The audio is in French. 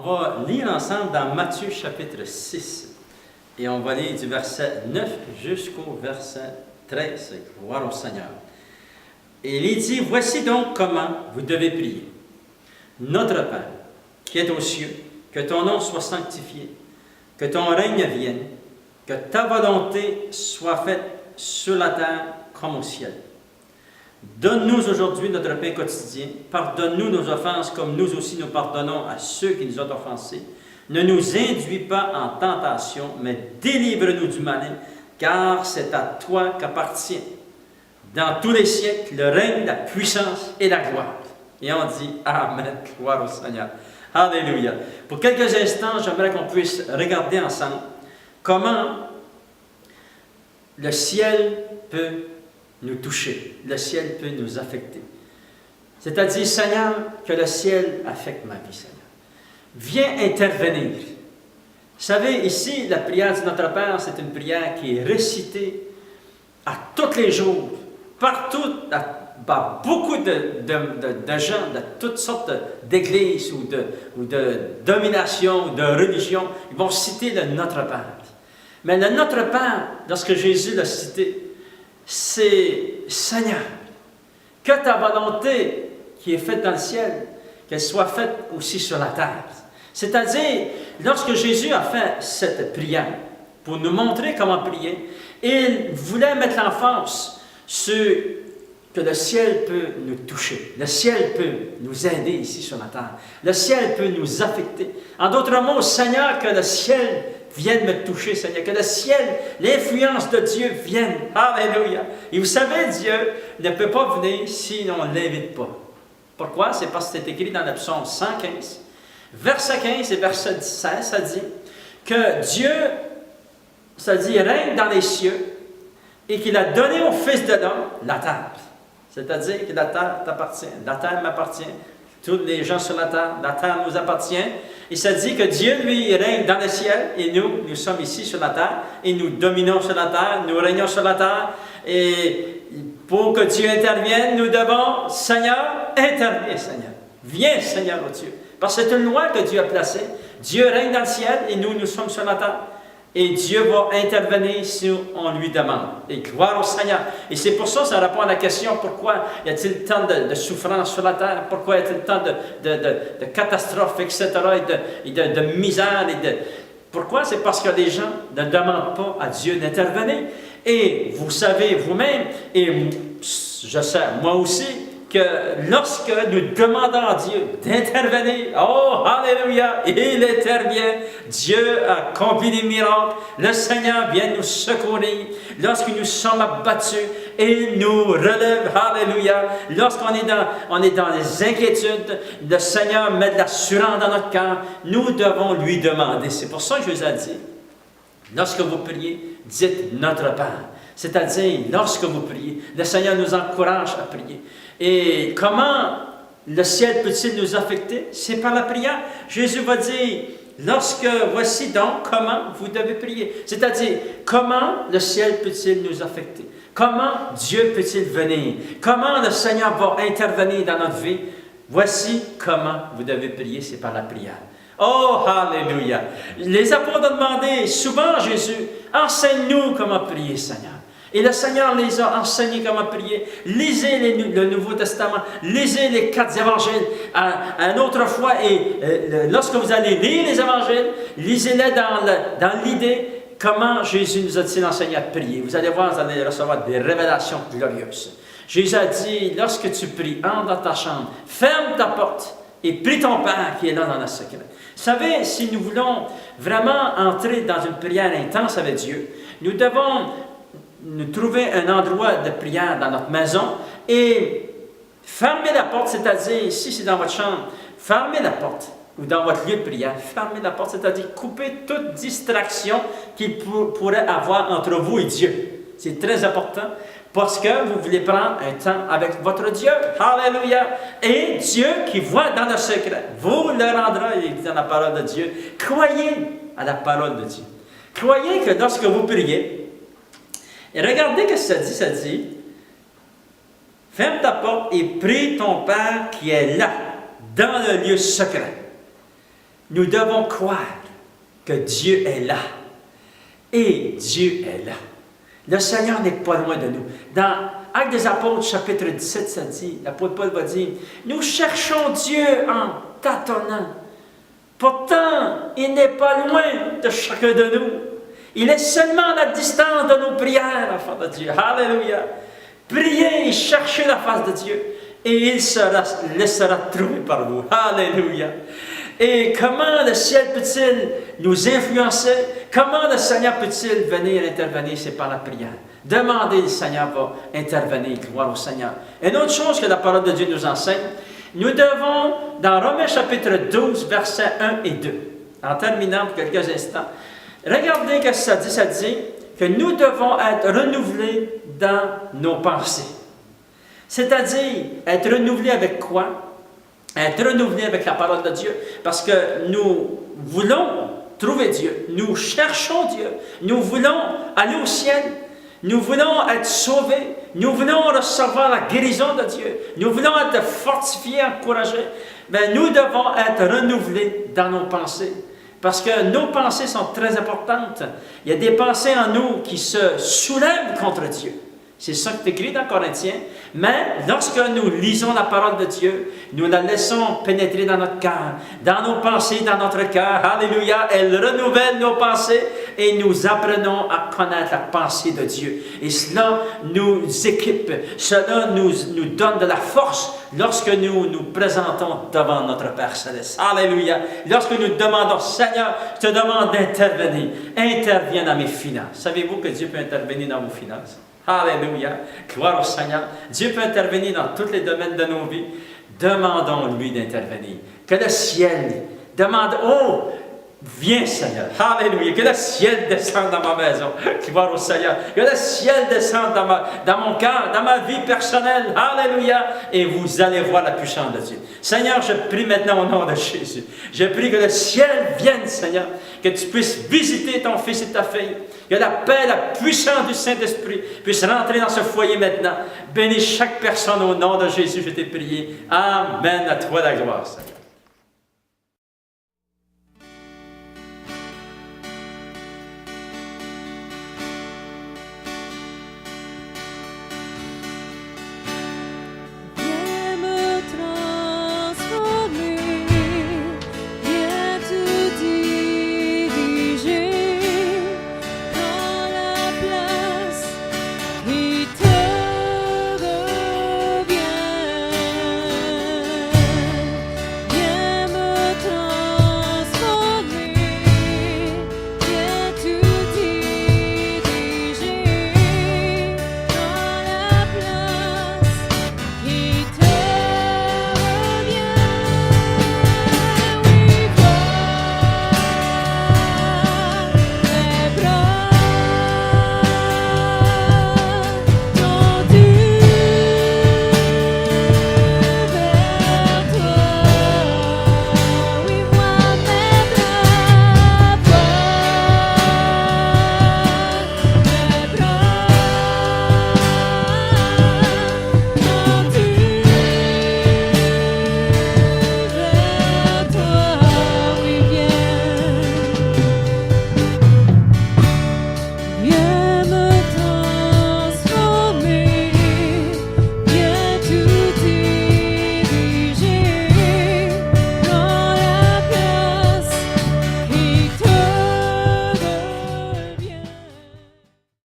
On va lire ensemble dans Matthieu chapitre 6 et on va lire du verset 9 jusqu'au verset 13. Gloire au Seigneur. Et il dit, voici donc comment vous devez prier. Notre Père, qui est aux cieux, que ton nom soit sanctifié, que ton règne vienne, que ta volonté soit faite sur la terre comme au ciel. Donne-nous aujourd'hui notre pain quotidien. Pardonne-nous nos offenses comme nous aussi nous pardonnons à ceux qui nous ont offensés. Ne nous induis pas en tentation, mais délivre-nous du malin, car c'est à toi qu'appartient dans tous les siècles le règne, la puissance et la gloire. Et on dit Amen, gloire au Seigneur. Alléluia. Pour quelques instants, j'aimerais qu'on puisse regarder ensemble comment le ciel peut nous toucher, le ciel peut nous affecter. C'est-à-dire, Seigneur, que le ciel affecte ma vie, Seigneur. Viens intervenir. Vous savez, ici, la prière de notre Père, c'est une prière qui est récitée à tous les jours, partout, par beaucoup de gens de toutes sortes d'églises ou de dominations ou de religions. Ils vont citer le Notre Père. Mais le Notre Père, lorsque Jésus l'a cité, c'est Seigneur, que ta volonté qui est faite dans le ciel, qu'elle soit faite aussi sur la terre. C'est-à-dire, lorsque Jésus a fait cette prière, pour nous montrer comment prier, il voulait mettre l'emphase sur que le ciel peut nous toucher, le ciel peut nous aider ici sur la terre, le ciel peut nous affecter. En d'autres mots, Seigneur, que le ciel vienne me toucher, Seigneur, que le ciel, l'influence de Dieu vienne. Alléluia. Et vous savez, Dieu ne peut pas venir si on ne l'invite pas. Pourquoi? C'est parce que c'est écrit dans le psaume 115, verset 15 et verset 16, ça dit que Dieu, ça dit, règne dans les cieux et qu'il a donné au Fils de l'homme la terre. C'est-à-dire que la terre t'appartient, la terre m'appartient, tous les gens sur la terre nous appartient. Et ça dit que Dieu, lui, règne dans le ciel et nous sommes ici sur la terre et nous dominons sur la terre, nous régnons sur la terre. Et pour que Dieu intervienne, nous devons, Seigneur, interviens, Seigneur. Viens, Seigneur, oh Dieu. Parce que c'est une loi que Dieu a placée. Dieu règne dans le ciel et nous sommes sur la terre. Et Dieu va intervenir si on lui demande. Et gloire au Seigneur. Et c'est pour ça, ça répond à la question, pourquoi y a-t-il tant de souffrance sur la terre? Pourquoi y a-t-il tant de catastrophes, etc., et de misère? Pourquoi? C'est parce que les gens ne demandent pas à Dieu d'intervenir. Et vous savez vous-même, et je sais moi aussi, que lorsque nous demandons à Dieu d'intervenir, oh, alléluia, il intervient, Dieu accomplit des miracles, le Seigneur vient nous secourir, lorsque nous sommes abattus, il nous relève, alléluia, lorsqu'on est dans les inquiétudes, le Seigneur met de l'assurance dans notre cœur, nous devons lui demander. C'est pour ça que je vous ai dit, lorsque vous priez, dites notre Père. C'est-à-dire, lorsque vous priez, le Seigneur nous encourage à prier. Et comment le ciel peut-il nous affecter? C'est par la prière. Jésus va dire, voici donc comment vous devez prier. C'est-à-dire, comment le ciel peut-il nous affecter? Comment Dieu peut-il venir? Comment le Seigneur va intervenir dans notre vie? Voici comment vous devez prier, c'est par la prière. Oh, alléluia! Les apôtres ont demandé souvent à Jésus, enseigne-nous comment prier, Seigneur. Et le Seigneur les a enseignés comment prier. Lisez le Nouveau Testament, lisez les 4 évangiles à une autre fois. Et lorsque vous allez lire les évangiles, lisez-les dans l'idée comment Jésus nous a-t-il enseigné à prier. Vous allez voir, vous allez recevoir des révélations glorieuses. Jésus a dit, lorsque tu pries, entre dans ta chambre, ferme ta porte et prie ton Père qui est là dans le secret. Vous savez, si nous voulons vraiment entrer dans une prière intense avec Dieu, nous devons nous trouver un endroit de prière dans notre maison et fermer la porte, c'est-à-dire, si c'est dans votre chambre, fermez la porte, ou dans votre lieu de prière, fermez la porte, c'est-à-dire couper toute distraction qu'il pourrait avoir entre vous et Dieu. C'est très important parce que vous voulez prendre un temps avec votre Dieu. Alléluia! Et Dieu qui voit dans le secret, vous le rendra, il dit dans la parole de Dieu. Croyez à la parole de Dieu. Croyez que lorsque vous priez, et regardez ce que ça dit, ferme ta porte et prie ton Père qui est là, dans le lieu secret. nous devons croire que Dieu est là. Et Dieu est là. Le Seigneur n'est pas loin de nous. Dans Actes des Apôtres, chapitre 17, ça dit, l'apôtre Paul va dire, « Nous cherchons Dieu en tâtonnant. Pourtant, il n'est pas loin de chacun de nous. Il est seulement à la distance de nos prières, enfants de Dieu. Alléluia. Priez et cherchez la face de Dieu, et il se laissera trouver par vous. Alléluia. Et comment le ciel peut-il nous influencer? Comment le Seigneur peut-il venir intervenir? C'est par la prière. Demandez, le Seigneur va intervenir, gloire au Seigneur. Une autre chose que la parole de Dieu nous enseigne, nous devons, dans Romains chapitre 12, versets 1 et 2, en terminant pour quelques instants, regardez ce que ça dit. Ça dit que nous devons être renouvelés dans nos pensées. C'est-à-dire, être renouvelés avec quoi? Être renouvelés avec la parole de Dieu. Parce que nous voulons trouver Dieu. Nous cherchons Dieu. Nous voulons aller au ciel. Nous voulons être sauvés. Nous voulons recevoir la guérison de Dieu. Nous voulons être fortifiés, encouragés. Mais nous devons être renouvelés dans nos pensées. Parce que nos pensées sont très importantes. Il y a des pensées en nous qui se soulèvent contre Dieu. C'est ça qui est écrit dans Corinthiens. Mais lorsque nous lisons la parole de Dieu, nous la laissons pénétrer dans notre cœur, dans nos pensées, dans notre cœur. Alléluia. Elle renouvelle nos pensées et nous apprenons à connaître la pensée de Dieu. Et cela nous équipe. Cela nous donne de la force lorsque nous nous présentons devant notre Père Céleste. Alléluia. Lorsque nous demandons, Seigneur, je te demande d'intervenir. Interviens dans mes finances. Savez-vous que Dieu peut intervenir dans vos finances? Alléluia. Gloire au Seigneur. Dieu peut intervenir dans tous les domaines de nos vies. Demandons-lui d'intervenir. Que le ciel demande, oh, viens Seigneur. Alléluia. Que le ciel descende dans ma maison. Gloire au Seigneur. Que le ciel descende dans mon cœur, dans ma vie personnelle. Alléluia. Et vous allez voir la puissance de Dieu. Seigneur, je prie maintenant au nom de Jésus. Je prie que le ciel vienne, Seigneur. Que tu puisses visiter ton fils et ta fille. Que la paix, la puissance du Saint-Esprit puisse rentrer dans ce foyer maintenant. Bénis chaque personne au nom de Jésus, je t'ai prié. Amen. À toi la gloire, Seigneur.